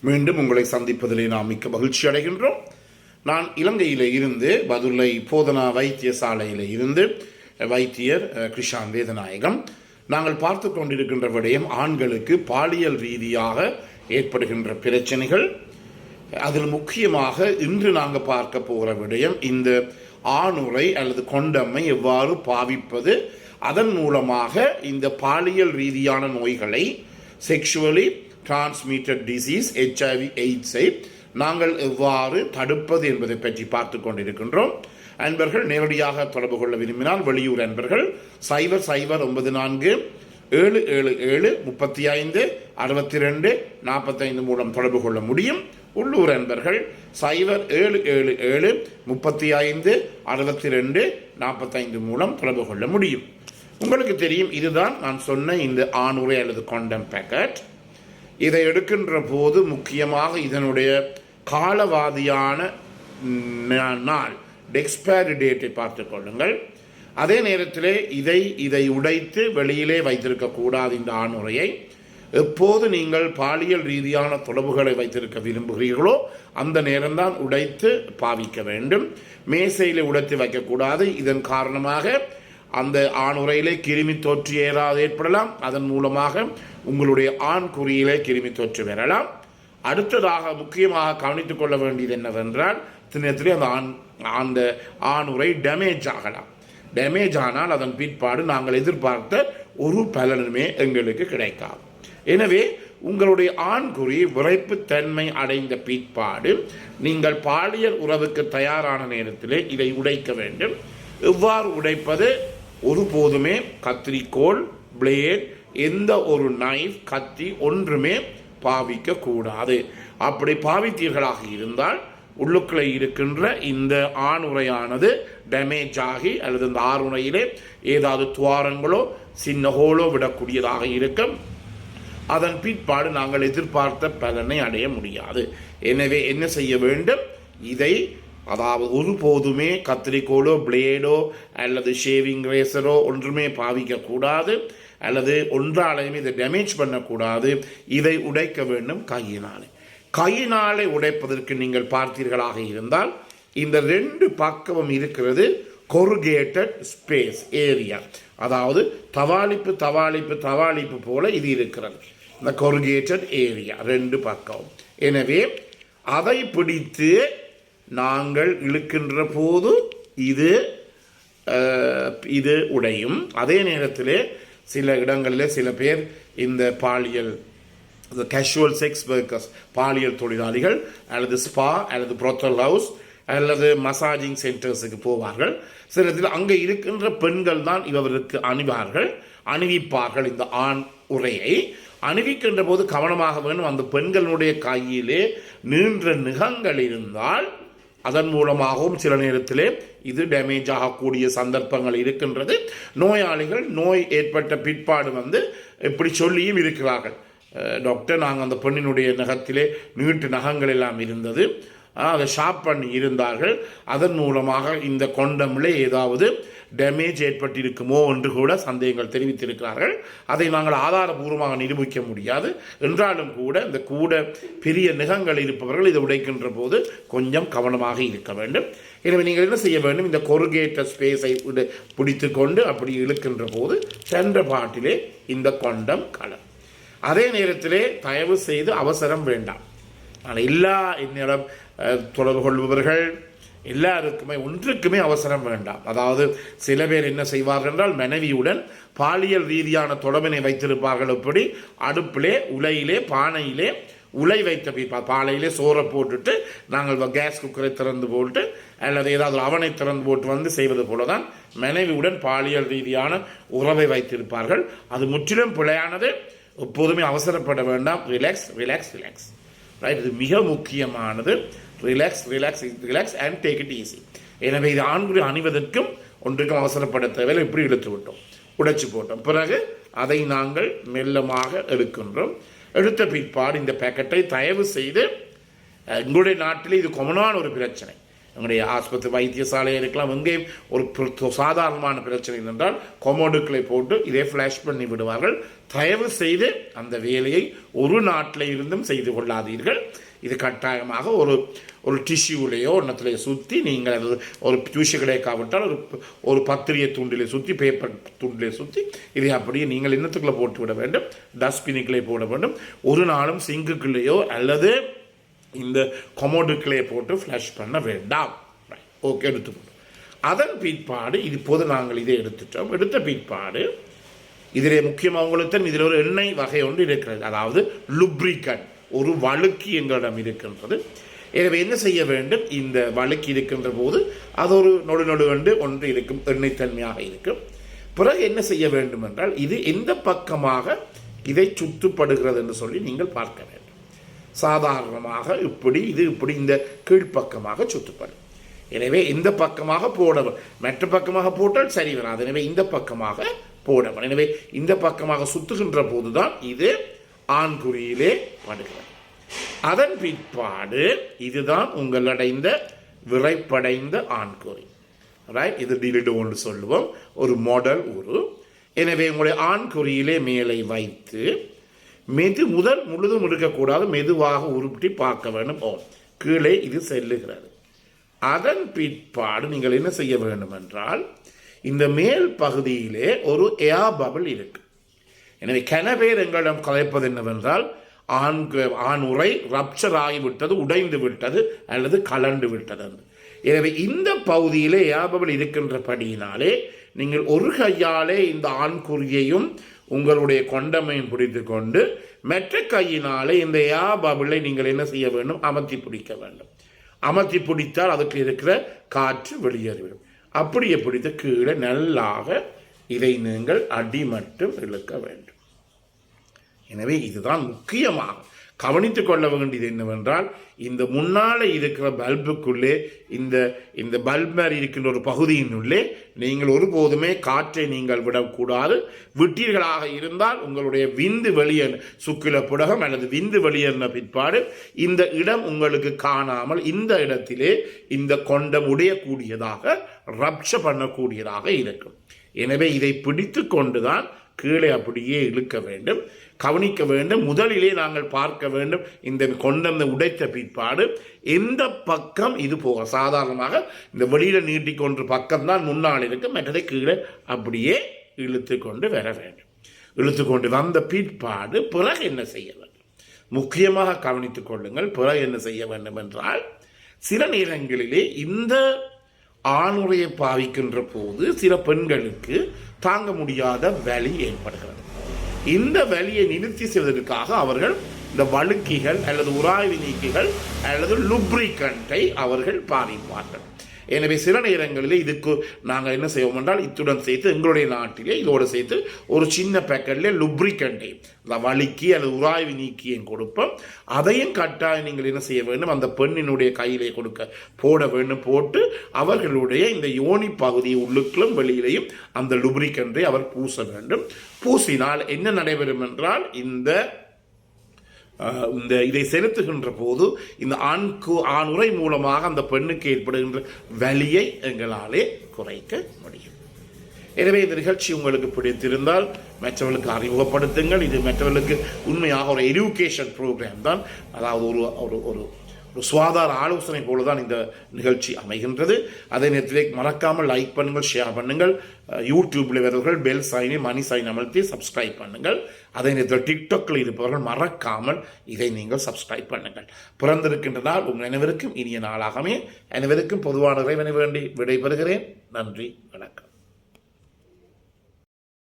மீண்டும் உங்களை சந்திப்பதிலே நாம் மிக்க மகிழ்ச்சி அடைகின்றோம். நான் இலங்கையில் இருந்து பதுளை போதனா வைத்தியசாலையில் இருந்து வைத்தியர் கிருஷான் வேதநாயகம். நாங்கள் பார்த்து கொண்டிருக்கின்ற விடயம் ஆண்களுக்கு பாலியல் ரீதியாக ஏற்படுகின்ற பிரச்சனைகள். அதில் முக்கியமாக இன்று நாங்கள் பார்க்க போகிற விடயம் இந்த ஆணுறை அல்லது கொண்டம்மை எவ்வாறு பாவிப்பது, அதன் மூலமாக இந்த பாலியல் ரீதியான நோய்களை செக்ஷுவலி டிரான்ஸ்மிட்டட் டிசீஸ் HIV எய்ட்ஸை நாங்கள் எவ்வாறு தடுப்பது என்பதை பற்றி பார்த்து கொண்டிருக்கின்றோம். அன்பர்கள் நேரடியாக தொடர்பு கொள்ள விரும்பினால் வெளியூர் அன்பர்கள் 0094 777 35 62 45 மூலம் தொடர்பு கொள்ள முடியும். உள்ளூர் அன்பர்கள் 0777 35 62 45 மூலம் தொடர்பு கொள்ள முடியும். உங்களுக்கு தெரியும், இதுதான் நான் சொன்ன இந்த ஆணுறை அல்லது கொண்டம் பேக்கெட். இதை எடுக்கின்ற போது முக்கியமாக இதனுடைய காலவாதியான நாள் எக்ஸ்பைரி டேட்டை பார்த்து கொள்ளுங்கள். அதே நேரத்திலே இதை உடைத்து வெளியிலே வைத்திருக்கக்கூடாது. இந்த ஆணுறையை எப்போது நீங்கள் பாலியல் ரீதியான தொடர்புகளை வைத்திருக்க விரும்புகிறீர்களோ அந்த நேரம்தான் உடைத்து பாவிக்க வேண்டும். மேசையில் உடைத்து வைக்கக்கூடாது. இதன் காரணமாக அந்த ஆணுறையிலே கிருமி தொற்று ஏற்படலாம். அதன் மூலமாக உங்களுடைய ஆண் குறியிலே கிருமி தொற்று வரலாம். அடுத்ததாக முக்கியமாக கவனித்துக் கொள்ள வேண்டியது என்னவென்றால், தினத்திலே அந்த ஆணுறை டேமேஜ் ஆகலாம். டேமேஜ் ஆனால் அதன் பிற்பாடு நாங்கள் எதிர்பார்த்த ஒரு பலனுமே எங்களுக்கு கிடைக்காது. எனவே உங்களுடைய ஆண்குறி விரைப்பு தன்மை அடைந்த பிற்பாடு நீங்கள் பாலியல் உறவுக்கு தயாரான நேரத்திலே இதை உடைக்க வேண்டும். எவ்வாறு உடைப்பது? ஒருபோதுமே கத்திரிக்கோல், பிளேட், எந்த ஒரு நைஃப், கத்தி ஒன்றுமே பாவிக்க கூடாது. அப்படி பாவித்தீர்களாக இருந்தால் உள்ளுக்குள்ளே இருக்கின்ற இந்த ஆணுறையானது டேமேஜ் ஆகி அல்லது இந்த ஆணுறையிலே ஏதாவது துவாரங்களோ சின்ன ஹோலோ விடக்கூடியதாக இருக்கும். அதன் பிற்பாடு நாங்கள் எதிர்பார்த்த பலனை அடைய முடியாது. எனவே என்ன செய்ய வேண்டும்? இதை அதாவது ஒருபோதுமே கத்திரிக்கோலோ, பிளேடோ அல்லது ஷேவிங் ரேசரோ ஒன்றுமே பாவிக்கக்கூடாது. அல்லது ஒன்றாலையுமே இதை டேமேஜ் பண்ணக்கூடாது. இதை உடைக்க வேண்டும் கையினாலே உடைப்பதற்கு நீங்கள் பார்த்தீர்களாக இருந்தால் இந்த ரெண்டு பக்கமும் இருக்கிறது கொருகேட்டட் ஸ்பேஸ் ஏரியா. அதாவது தவாளிப்பு போல இது இருக்கிறது, இந்த கொருகேட்டட் ஏரியா ரெண்டு பக்கம். எனவே அதை பிடித்து நாங்கள் இழுக்கின்ற போது இது உடையும். அதே நேரத்திலே சில இடங்களில் சில பேர் இந்த பாலியல் கேஷுவல் செக்ஸ் ஒர்க்கர்ஸ், பாலியல் தொழிலாளிகள் அல்லது ஸ்பா அல்லது ப்ரோத்தல் ஹவுஸ் அல்லது மசாஜிங் சென்டர்ஸுக்கு போவார்கள். சில இதில் அங்கே இருக்கின்ற பெண்கள் தான் இவருக்கு அணிவிப்பார்கள் இந்த ஆண் உரையை. அணிவிக்கின்ற போது கவனமாக வேண்டும். அந்த பெண்களுடைய கையிலே நீண்ட நுகங்கள் இருந்தால் அதன் மூலமாகவும் சில நேரத்திலே இது டேமேஜ் ஆகக்கூடிய சந்தர்ப்பங்கள் இருக்கின்றது. நோயாளிகள் நோய் ஏற்பட்ட பிற்பாடு இப்படி சொல்லியும் இருக்கிறார்கள், டாக்டர் நாங்கள் அந்த பெண்ணினுடைய நகத்திலே நீட்டு நகங்கள் எல்லாம் இருந்தது, அதை ஷாப் பண்ணி இருந்தார்கள், அதன் மூலமாக இந்த கொண்டமில் ஏதாவது டேமேஜ் ஏற்பட்டிருக்குமோ என்று கூட சந்தேகங்கள் தெரிவித்திருக்கிறார்கள். அதை நாங்கள் ஆதாரபூர்வமாக நிரூபிக்க முடியாது. என்றாலும் கூட இந்த பெரிய நுகங்கள் இருப்பவர்கள் இதை உடைக்கின்ற போது கொஞ்சம் கவனமாக இருக்க வேண்டும். எனவே நீங்கள் என்ன செய்ய வேண்டும்? இந்த கொருகேட்டட் ஸ்பேஸை பிடித்து கொண்டு அப்படி இழுக்கின்ற போது சென்ற பாட்டிலே இந்த கொண்டம் கலம். அதே நேரத்திலே தயவு செய்து அவசரம் வேண்டாம். என்னிடம் தொடர்பு கொள்பவர்கள் எல்லாருக்குமே ஒன்றுக்குமே அவசரம் வேண்டாம். அதாவது சில பேர் என்ன செய்வார்கள் என்றால் மனைவியுடன் பாலியல் ரீதியான தொடர்பினை வைத்திருப்பார்கள். எப்படி? அடுப்பிலே, உலையிலே, பானையிலே உலை வைத்த பாலையிலே சோறை போட்டுட்டு நாங்கள் கேஸ் குக்கரை திறந்து போட்டு அல்லது ஏதாவது அவனை திறந்து போட்டு செய்வது போல தான் மனைவியுடன் பாலியல் ரீதியான உறவை வைத்திருப்பார்கள். அது முற்றிலும் பிழையானது. எப்போதுமே அவசரப்பட வேண்டாம். Relax right. இது மிக முக்கியமானது. Relax and take it easy. எனவே இது ஆண்குறி அணிவதற்கும் ஒன்றுக்கும் அவசரப்பட தேவையில்லை. இப்படி இழுத்து விட்டோம், உடைச்சு போட்டோம். பிறகு அதை நாங்கள் மெல்லமாக எடுக்கின்றோம். எடுத்த பிற்பாடு இந்த பேக்கெட்டை தயவு செய்து, எங்களுடைய நாட்டில் இது கொமனான ஒரு பிரச்சனை, எங்களுடைய ஆஸ்பத்திரி வைத்தியசாலையாக இருக்கலாம். எங்கேயும் ஒரு சாதாரணமான பிரச்சனை என்றால் கொமோடுக்களை போட்டு இதே ஃப்ளாஷ் பண்ணி விடுவார்கள். தயவு செய்து அந்த வேலையை ஒரு நாட்டில் இருந்தும் செய்து கொள்ளாதீர்கள். இது கட்டாயமாக ஒரு டிஷ்யூலையோ ஒன்றத்திலேயோ சுற்றி நீங்கள் அது ஒரு டியூஷு கிடைக்காவிட்டால் ஒரு பத்திரிகை துண்டிலே சுற்றி பேப்பர் துண்டிலே சுற்றி இதை அப்படியே நீங்கள் இன்னத்துக்குள்ளே போட்டு விட வேண்டும். டஸ்ட்பினுக்குள்ளே போட வேண்டும். ஒரு நாளும் சிங்குக்குள்ளேயோ அல்லது இந்த கொமோடுக்குள்ளே போட்டு ஃப்ளஷ் பண்ண வேண்டாம். ஓகே, எடுத்துக்கணும். அதன் பிற்பாடு இப்போது நாங்கள் இதை எடுத்துட்டோம். எடுத்த பிற்பாடு இதிலே முக்கியமாக உங்களுக்கு தான் இதில் ஒரு எண்ணெய் வகை ஒன்று இருக்கிறது. அதாவது லுப்ரிகன், ஒரு வழுக்கி எங்களிடம் இருக்கின்றது. எனவே என்ன செய்ய வேண்டும், இந்த வழுக்கி இருக்கின்ற போது அது ஒரு நொடு ஒன்று இருக்கும், எண்ணெய் தன்மையாக இருக்கும். பிறகு என்ன செய்ய வேண்டும் என்றால் இது எந்த பக்கமாக இதை சுத்துப்படுகிறது என்று சொல்லி நீங்கள் பார்க்க வேண்டும். சாதாரணமாக இப்படி இந்த கீழ்ப்பக்கமாக சுத்துப்படும். எனவே இந்த பக்கமாக போடவும், மற்ற பக்கமாக போட்டால் சரி வராது. எனவே இந்த பக்கமாக போடவும். எனவே இந்த பக்கமாக சுத்துகின்ற போதுதான் இது ஆண்குறியிலே படுகிறது. அதன் பிற்பாடு இதுதான் உங்களடைந்த விரைப்படைந்த ஆண்குறி. இது டிலிடோன்னு சொல்லுவோம், ஒரு மாடல் உரு. எனவே உங்களுடைய ஆண்குறியிலே மேலே வைத்து முதல் முழுதும் இருக்கக்கூடாது, மெதுவாக உருட்டி பார்க்க வேண்டும். கீழே இது செல்லுகிறது. அதன் பிற்பாடு நீங்கள் என்ன செய்ய வேண்டும் என்றால் இந்த மேல் பகுதியிலே ஒரு ஏர் பபிள் இருக்கு. எனவே கனவேர் எங்களிடம் கலைப்பது என்னவென்றால் ஆண் உரை ரப்சர் ஆகிவிட்டது, உடைந்து விட்டது அல்லது கலண்டு விட்டது. எனவே இந்த பகுதியிலே ஏர் பபிள் இருக்கின்றபடியினாலே நீங்கள் ஒரு கையாலே இந்த ஆண்குறியையும் உங்களுடைய கொண்டமையும் பிடித்து கொண்டு மற்ற கையினாலே இந்த ஏர் பபிளை நீங்கள் என்ன செய்ய வேண்டும், அமர்த்தி பிடிக்க வேண்டும். அமர்த்தி பிடித்தால் அதுக்கு இருக்கிற காற்று வெளியேறிவிடும். அப்படியே பிடித்த கீழே நல்லாக இதை நீங்கள் அடி மட்டும் இழுக்க வேண்டும். எனவே இதுதான் முக்கியமாக கவனித்துக் கொள்ள வேண்டியது என்னவென்றால் இந்த முன்னாலே இருக்கிற பல்புக்குள்ளே இந்த பல்ப் மாதிரி இருக்கின்ற ஒரு பகுதியினுள்ளே நீங்கள் ஒருபோதுமே காற்றை நீங்கள் விடக்கூடாது. விட்டீர்களாக இருந்தால் உங்களுடைய விந்து வெளியேற சுக்கில புடகம் அல்லது விந்து வெளியேறின பிற்பாடு இந்த இடம் உங்களுக்கு காணாமல் இந்த இடத்திலே இந்த கொண்டம் உடையக்கூடியதாக ரப்சர் பண்ணக்கூடியதாக இருக்கும். எனவே இதை பிடித்து கொண்டுதான் கீழே அப்படியே இழுக்க வேண்டும், கவனிக்க வேண்டும். முதலிலே நாங்கள் பார்க்க வேண்டும் இந்த கொண்டம் உடைத்த பிற்பாடு எந்த பக்கம் இது போக. சாதாரணமாக இந்த வெளியில நீட்டிக்கொண்டு பக்கம் தான் முன்னால் இருக்கு, மற்றதை கீழே அப்படியே இழுத்து கொண்டு வர வேண்டும். இழுத்து கொண்டு வந்த பிற்பாடு பிறகு என்ன செய்ய வேண்டும், முக்கியமாக கவனித்துக் கொள்ளுங்கள். பிறகு என்ன செய்ய வேண்டும் என்றால் சில நேரங்களிலே இந்த ஆணுரையை பாவிக்கின்ற போது சில பெண்களுக்கு தாங்க முடியாத வலி ஏற்படுகிறது. இந்த வலியை நிறுத்தி செய்வதற்காக அவர்கள் இந்த வழுக்கிகள் அல்லது உராய்வு நீக்கிகள் அல்லது லுப்ரிகண்டை அவர்கள் பாவிப்பார்கள். எனவே சில நேரங்களில் இதுக்கு நாங்கள் என்ன செய்வோம் என்றால் இத்துடன் சேர்த்து எங்களுடைய நாட்டிலே இதோடு சேர்த்து ஒரு சின்ன பேக்கெட்டில் லுப்ரிகண்டை வழுக்கி அல்லது உராய்வு நீக்கியும் கொடுப்போம். அதையும் கட்டாயம் நீங்கள் என்ன செய்ய வேண்டும், அந்த பெண்ணினுடைய கையிலே போட வேண்டும். போட்டு அவர்களுடைய இந்த யோனி பகுதி உள்ளுக்களும் வெளியிலையும் அந்த லுப்ரிகண்டை அவர் பூச வேண்டும். பூசினால் என்ன நடைபெறும் என்றால் இதை செலுத்துகின்ற போது இந்த ஆணுரை மூலமாக அந்த பெண்ணுக்கு ஏற்படுகின்ற வலியை எங்களாலே குறைக்க முடியும். எனவே இந்த நிகழ்ச்சி உங்களுக்கு பிடித்திருந்தால் மற்றவர்களுக்கு அறிமுகப்படுத்துங்கள். இது மற்றவர்களுக்கு உண்மையாக ஒரு எஜுகேஷன் ப்ரோக்ராம் தான், அதாவது ஒரு சுகாதார ஆலோசனை போலதான் இந்த நிகழ்ச்சி அமைகின்றது. அதே நேரத்திலே மறக்காமல் லைக் பண்ணுங்கள், ஷேர் பண்ணுங்கள். யூடியூப்ல வருவர்கள் பெல் சைனை மணி சைன் அமர்த்தி சப்ஸ்கிரைப் பண்ணுங்கள். அதே நேரத்தில் டிக்டாக்ல இருப்பவர்கள் மறக்காமல் இதை நீங்கள் சப்ஸ்கிரைப் பண்ணுங்கள். பிறந்திருக்கின்ற நாள் உங்கள் அனைவருக்கும் இனிய நாளாகவே அனைவருக்கும் பொதுவான இறைவனை வேண்டி விடைபெறுகிறேன். நன்றி.